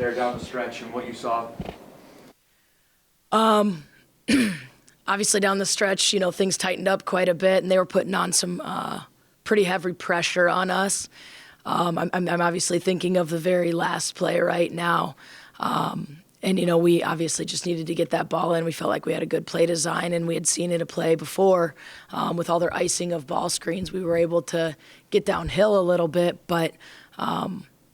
there down the stretch and what you saw? Obviously down the stretch, things tightened up quite a bit, and they were putting on some pretty heavy pressure on us. I'm obviously thinking of the very last play right now. And, we obviously just needed to get that ball in. We felt like we had a good play design, and we had seen it a play before. With all their icing of ball screens, we were able to get downhill a little bit, but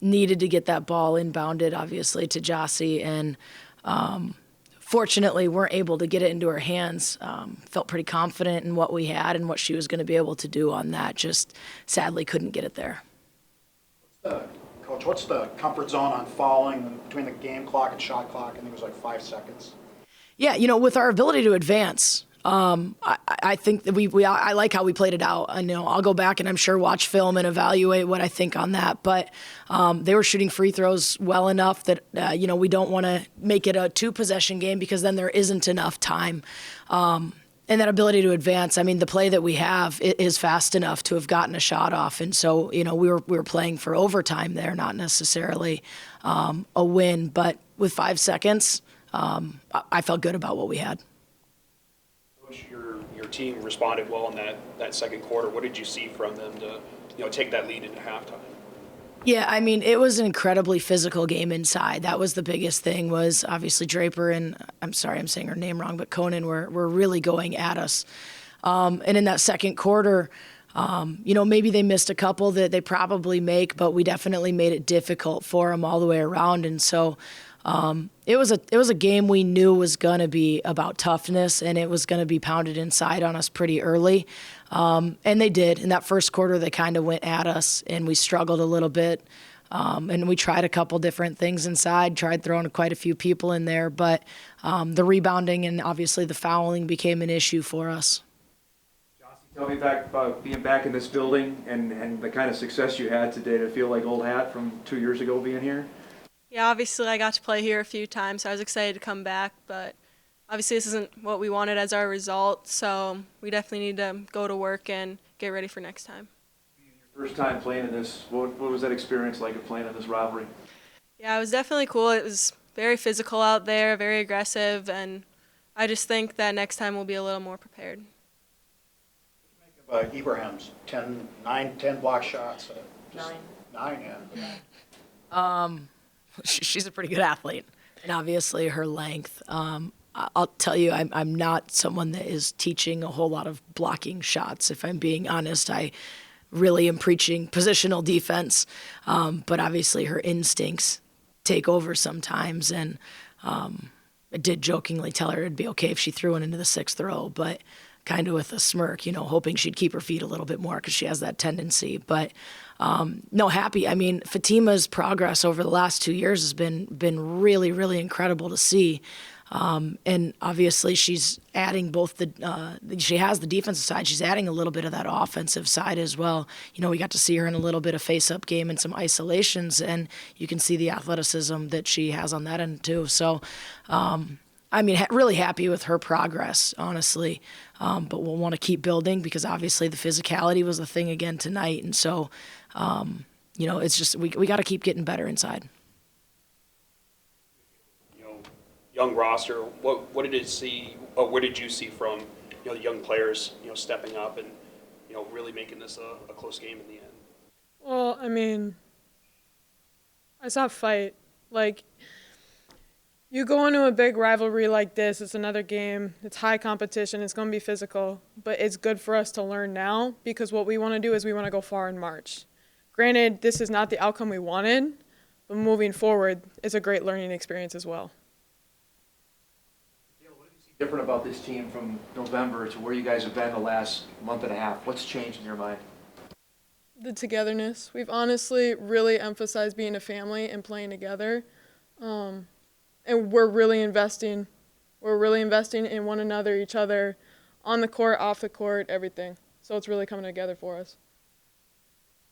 needed to get that ball inbounded, obviously, to Jossie, and fortunately weren't able to get it into her hands. Felt pretty confident in what we had and what she was going to be able to do on that. Just sadly couldn't get it there. Coach, what's the comfort zone on fouling between the game clock and shot clock? I think it was like 5 seconds. Yeah, with our ability to advance, I think that I like how we played it out. I know I'll go back and I'm sure watch film and evaluate what I think on that. But they were shooting free throws well enough that, we don't want to make it a 2-possession game because then there isn't enough time. And that ability to advance, the play that we have is fast enough to have gotten a shot off. And so, we were playing for overtime there, not necessarily a win. But with 5 seconds, I felt good about what we had. Coach, your team responded well in that second quarter. What did you see from them to take that lead into halftime? Yeah, it was an incredibly physical game inside. That was the biggest thing, was obviously Draper and, I'm sorry I'm saying her name wrong, but Conan were really going at us. And in that second quarter, maybe they missed a couple that they probably make, but we definitely made it difficult for them all the way around. And so it was a game we knew was going to be about toughness, and it was going to be pounded inside on us pretty early. And they did. In that first quarter, they kind of went at us, and we struggled a little bit. And we tried a couple different things inside, tried throwing quite a few people in there, but the rebounding and obviously the fouling became an issue for us. Jocelyn, tell me about being back in this building and the kind of success you had today to feel like old hat from 2 years ago being here. Yeah, obviously I got to play here a few times, so I was excited to come back, but obviously this isn't what we wanted as our result, so we definitely need to go to work and get ready for next time. Your first time playing in this, what was that experience like of playing in this rivalry? Yeah, it was definitely cool. It was very physical out there, very aggressive, and I just think that next time we'll be a little more prepared. Ibrahim's 10 block shots. 9, yeah. She's a pretty good athlete, and obviously her length. I'll tell you, I'm not someone that is teaching a whole lot of blocking shots. If I'm being honest, I really am preaching positional defense, but obviously her instincts take over sometimes, and I did jokingly tell her it'd be okay if she threw one into the 6th row, but kind of with a smirk, hoping she'd keep her feet a little bit more because she has that tendency. But no, happy. Fatima's progress over the last 2 years has been really, really incredible to see. And obviously she's adding both she has the defensive side, she's adding a little bit of that offensive side as well. We got to see her in a little bit of face-up game and some isolations, and you can see the athleticism that she has on that end too. So, really happy with her progress, honestly. But we'll want to keep building because obviously the physicality was the thing again tonight. And so, it's just, we got to keep getting better inside. Young roster. What did it see? What did you see from the young players stepping up and really making this a close game in the end? Well, I saw a fight. You go into a big rivalry like this, it's another game, it's high competition, it's going to be physical, but it's good for us to learn now because what we want to do is we want to go far in March. Granted, this is not the outcome we wanted, but moving forward, it's a great learning experience as well. What do you see different about this team from November to where you guys have been the last month and a half? What's changed in your mind? The togetherness. We've honestly really emphasized being a family and playing together. And we're really investing. We're really investing in one another, each other, on the court, off the court, everything. So it's really coming together for us.